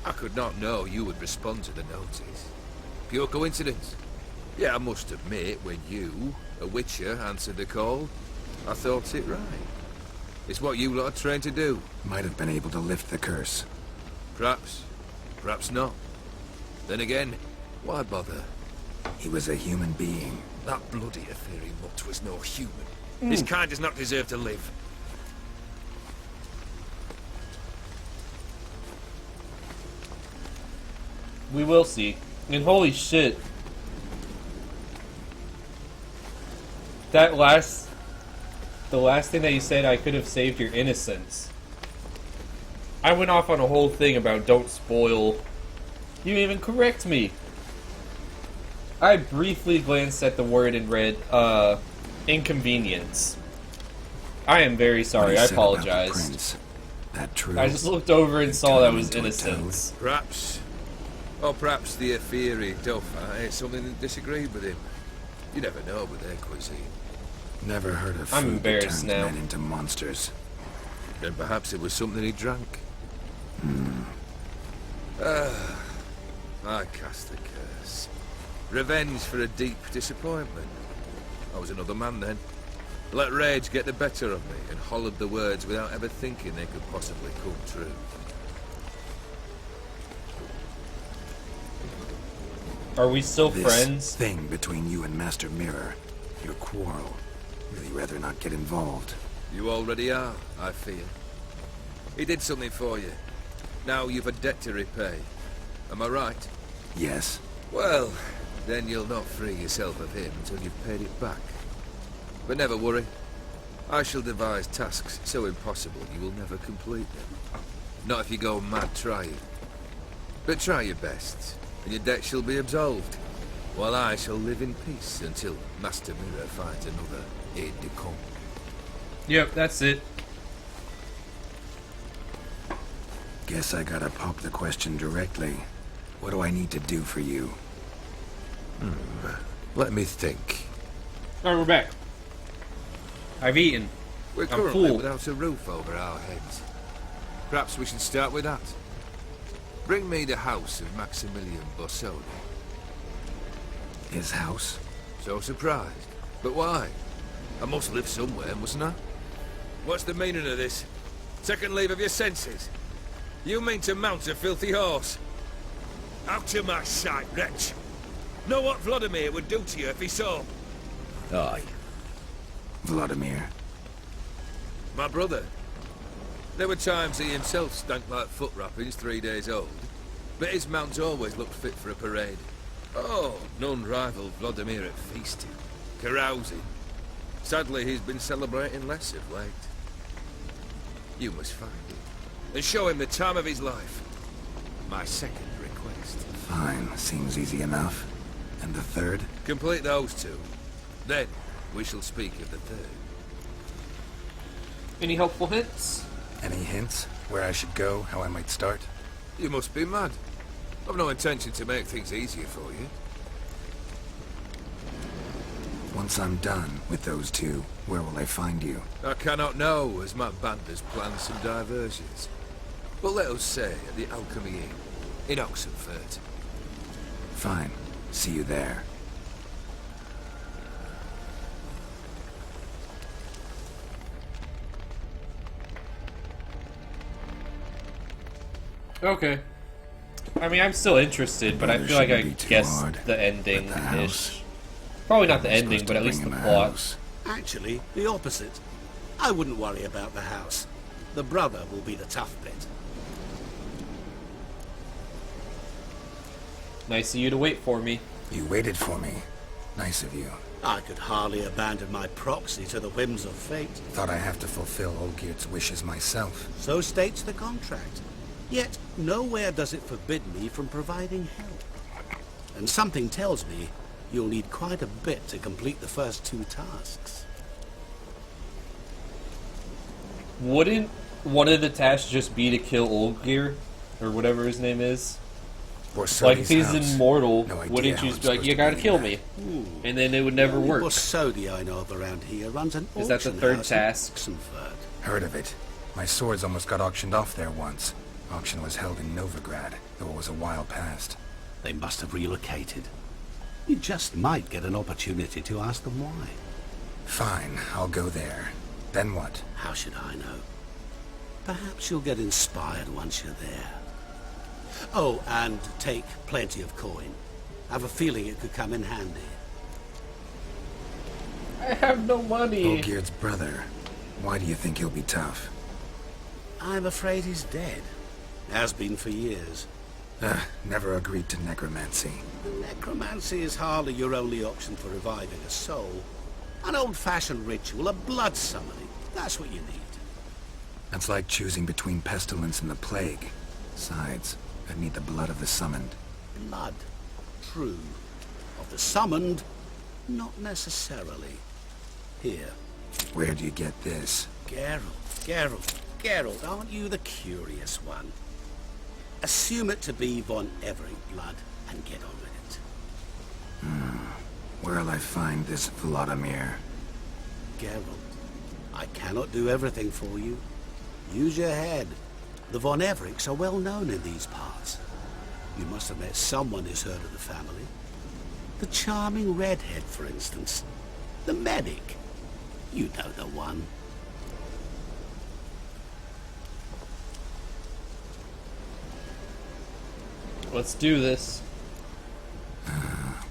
I could not know you would respond to the notice. Pure coincidence. Yeah, I must admit, when you, a witcher, answered the call, I thought it right. It's what you lot are trained to do. Might have been able to lift the curse. Perhaps. Perhaps not. Then again, why bother? He was a human being. That bloody Aetheri mutt was no human. His kind does not deserve to live. We will see. And holy shit. The last thing that you said, I could have saved your innocence. I went off on a whole thing about don't spoil. You didn't even correct me. I briefly glanced at the word and read, inconvenience. I am very sorry, I apologize. That true? I just looked over and saw that was innocence. Perhaps. Or perhaps the Aetheri Dauphin ate something that disagreed with him. You never know with their cuisine. Never heard of food I'm embarrassed that turns now. men into monsters. Then perhaps it was something he drank. I cast the curse. Revenge for a deep disappointment. I was another man then. Let rage get the better of me and hollered the words without ever thinking they could possibly come true. Are we still This friends? thing between you and Master Mirror, your quarrel, really rather not get involved. You already are, I fear. He did something for you. Now you've a debt to repay. Am I right? Yes. Well, then you'll not free yourself of him until you've paid it back. But never worry. I shall devise tasks so impossible you will never complete them. Not if you go mad trying. But try your best, and your debt shall be absolved, while I shall live in peace until Master Mirror finds another aide-de-camp. Yep, that's it. Guess I gotta pop the question directly. What do I need to do for you? Let me think. Alright, we're back. I've eaten. We're I'm currently full. without a roof over our heads. Perhaps we should start with that. Bring me the house of Maximilian Borsodi. His house? So surprised. But why? I must live somewhere, mustn't I? What's the meaning of this? Second leave of your senses? You mean to mount a filthy horse? Out of my sight, wretch! Know what Vladimir would do to you if he saw? Aye. Vladimir. My brother. There were times he himself stank like foot wrappings 3 days old, but his mount always looked fit for a parade. Oh, none rivaled Vladimir at feasting, carousing. Sadly, he's been celebrating less of late. You must find him, and show him the time of his life. My second request. Fine, seems easy enough. And the third? Complete those two. Then, we shall speak of the third. Any helpful hints? Any hints? Where I should go, how I might start? You must be mad. I've no intention to make things easier for you. Once I'm done with those two, where will I find you? I cannot know, as my band has planned some diversions. But let us say at the Alchemy Inn, in Oxenfurt. Fine. See you there. Okay. I mean, I'm still interested, but I feel like I Shouldn't be too guessed hard. the But the ending-ish. house? Probably not the I'm ending, supposed but to at least the bring him a plot. house. Actually, the opposite. I wouldn't worry about the house. The brother will be the tough bit. Nice of you to wait for me. You waited for me. Nice of you. I could hardly abandon my proxy to the whims of fate. Thought I have to fulfill Olgirt's wishes myself. So states the contract. Yet, nowhere does it forbid me from providing help. And something tells me you'll need quite a bit to complete the first two tasks. Wouldn't one of the tasks just be to kill Olgir? Or whatever his name is? Like, if he's immortal, No idea wouldn't how you I'm just be like, supposed you to gotta believe kill that. me? And then it would never work. Borsodi I know of around here runs an Is that the auction third house in task? Oxenfurt. Heard of it. My swords almost got auctioned off there once. Auction was held in Novigrad, though it was a while past. They must have relocated. You just might get an opportunity to ask them why. Fine, I'll go there. Then what? How should I know? Perhaps you'll get inspired once you're there. Oh, and take plenty of coin. I have a feeling it could come in handy. I have no money. Olgierd's brother. Why do you think he'll be tough? I'm afraid he's dead. Has been for years. Never agreed to necromancy. Necromancy is hardly your only option for reviving a soul. An old-fashioned ritual, a blood summoning. That's what you need. That's like choosing between pestilence and the plague. Besides, I'd need the blood of the summoned. Blood. True. Of the summoned, not necessarily. Here. Where do you get this? Geralt, aren't you the curious one? Assume it to be von Evering blood and get on with it. Where'll I find this Vladimir? Geralt, I cannot do everything for you. Use your head. The von Evericks are well known in these parts. You must have met someone who's heard of the family. The charming redhead, for instance. The medic. You know the one. Let's do this.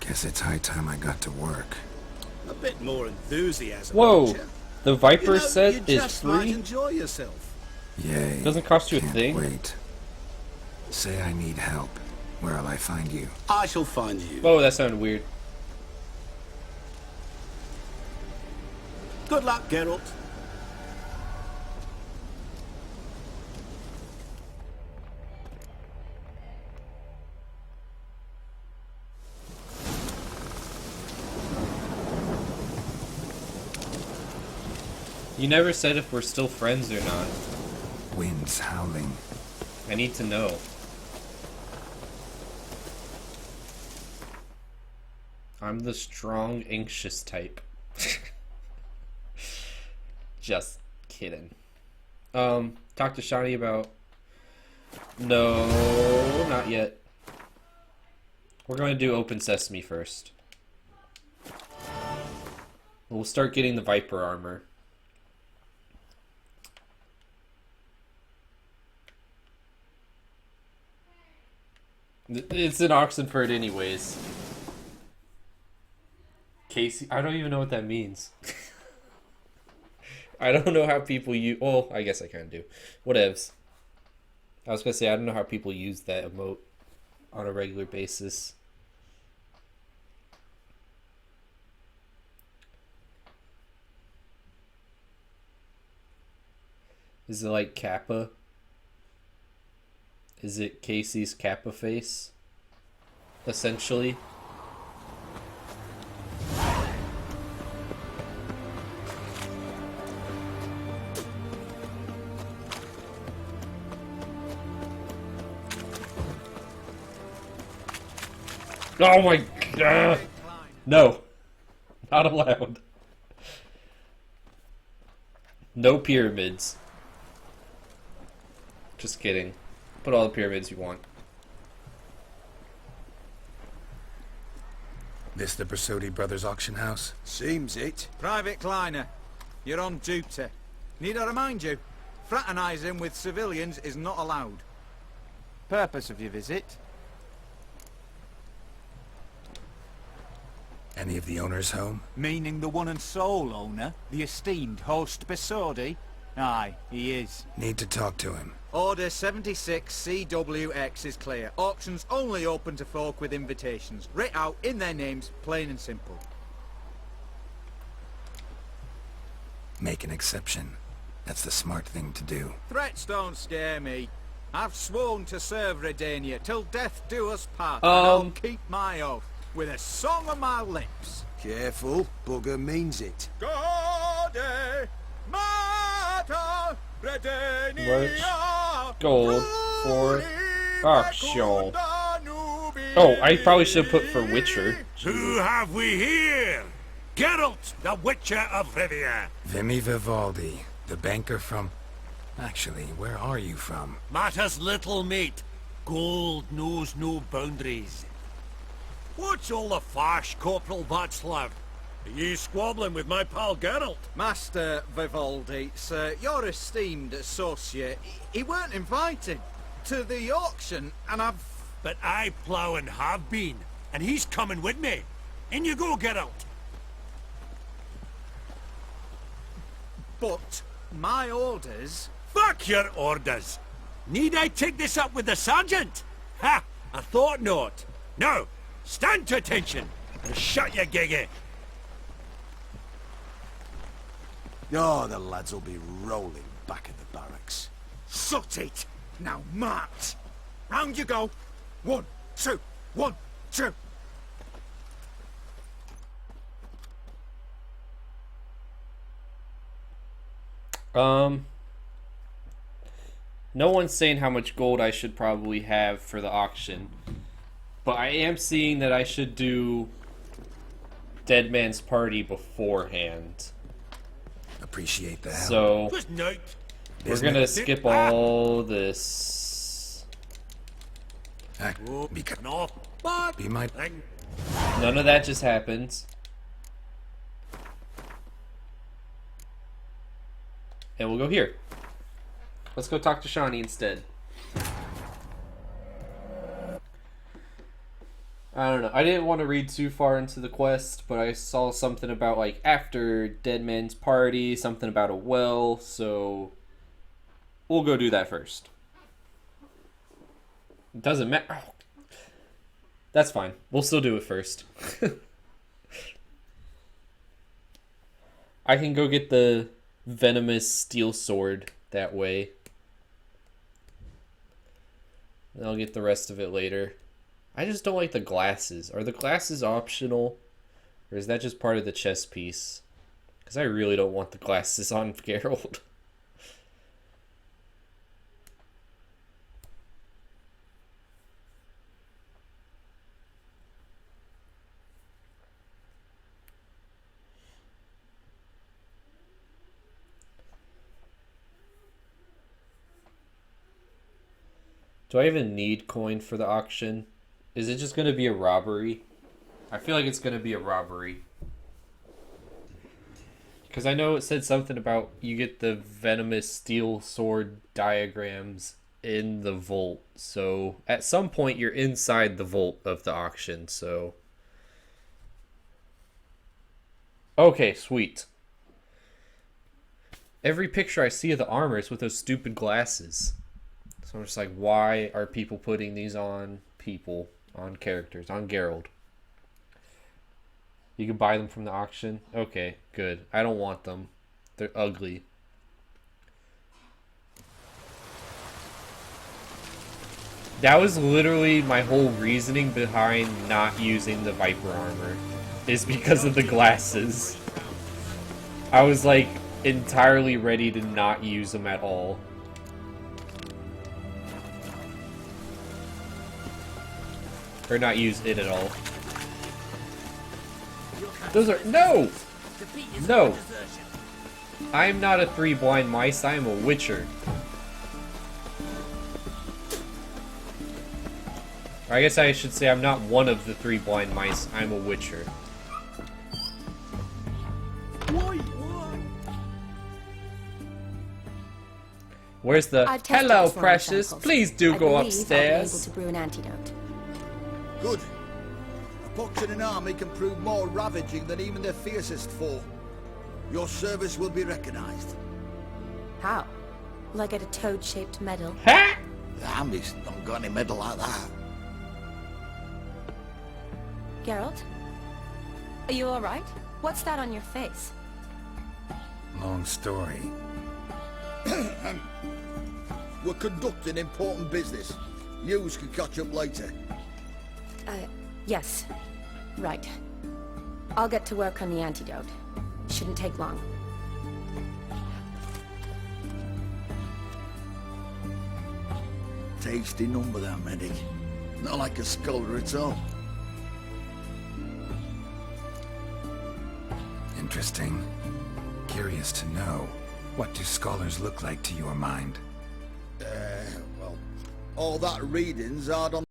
Guess it's high time I got to work. A bit more enthusiasm. Whoa! don't you? The Viper You set is just might free? enjoy yourself. Yay. Doesn't cost you a Can't thing? wait. Say I need help. Where'll I find you? I shall find you. Oh, that sounded weird. Good luck, Geralt. You never said if we're still friends or not. Winds howling. I need to know. I'm the strong, anxious type. Just kidding. Talk to Shani about... No, not yet. We're going to do Open Sesame first. We'll start getting the Viper armor. It's in Oxenford anyways. Casey, I don't even know what that means. I don't know how people use... Well, I guess I kind of do. Whatevs. I was going to say, I don't know how people use that emote on a regular basis. Is it like Kappa? Is it Casey's Kappa face? Essentially. Oh my god! No. Not allowed. No pyramids. Just kidding. Put all the pyramids you want. This the Brasodi Brothers auction house? Seems it. Private Kleiner, you're on duty. Need I remind you, fraternising with civilians is not allowed. Purpose of your visit? Any of the owners home? Meaning the one and sole owner, the esteemed host Besodi? Aye, he is. Need to talk to him. Order 76 CWX is clear. Auctions only open to folk with invitations. Writ out in their names, plain and simple. Make an exception. That's the smart thing to do. Threats don't scare me. I've sworn to serve Redania till death do us part. And I'll keep my oath with a song on my lips. Careful, bugger means it. Gode Mata Redania. Gold for auction. Oh, I probably should have put for Witcher. Who have we here? Geralt, the Witcher of Rivia. Vimy Vivaldi, the banker from... Actually, where are you from? Matters little, mate. Gold knows no boundaries. What's all the fash, Corporal Václav? Are you squabbling with my pal Geralt? Master Vivaldi, sir, your esteemed associate, he weren't invited to the auction, and I've... But I plough and have been, and he's coming with me. In you go, Geralt. But my orders... Fuck your orders. Need I take this up with the sergeant? Ha! I thought not. Now, stand to attention and shut your giggy. Oh, the lads will be rolling back at the barracks. Sot it! Now march! Round you go! 1, 2, 1, 2! No one's saying how much gold I should probably have for the auction, but I am seeing that I should do Dead Man's Party beforehand. Appreciate the help. So Just note. we're gonna skip all this. Oh, Be no, but my... thing. None of that just happens. And we'll go here. Let's go talk to Shani instead. I don't know. I didn't want to read too far into the quest, but I saw something about, like, after Dead Man's Party, something about a well, so we'll go do that first. It doesn't matter. Oh. That's fine. We'll still do it first. I can go get the venomous steel sword that way. And I'll get the rest of it later. I just don't like the glasses. Are the glasses optional? Or is that just part of the chess piece? Because I really don't want the glasses on Geralt. Do I even need coin for the auction? Is it just going to be a robbery? I feel like it's going to be a robbery. Because I know it said something about you get the venomous steel sword diagrams in the vault. So at some point you're inside the vault of the auction. So okay, sweet. Every picture I see of the armor is with those stupid glasses. So I'm just like, why are people putting these on people, on characters, on Geralt? You can buy them from the auction? Okay, good. I don't want them. They're ugly. That was literally my whole reasoning behind not using the Viper armor. Is because of the glasses. I was like entirely ready to not use them at all. Or not use it at all. Those are... No! No! I am not a 3 blind mice, I am a witcher. Or I guess I should say I'm not one of the 3 blind mice, I'm a witcher. Where's the... Hello, precious! Please do go upstairs! Able to brew an antidote. Good. A pox in an army can prove more ravaging than even their fiercest foe. Your service will be recognized. How? Will I get a toad-shaped medal? Ha! The army's not got any medal like that. Geralt? Are you alright? What's that on your face? Long story. We're conducting important business. News can catch up later. Yes. Right. I'll get to work on the antidote. Shouldn't take long. Tasty number, that medic. Not like a scholar at all. Interesting. Curious to know. What do scholars look like to your mind? Well, all that reading's hard on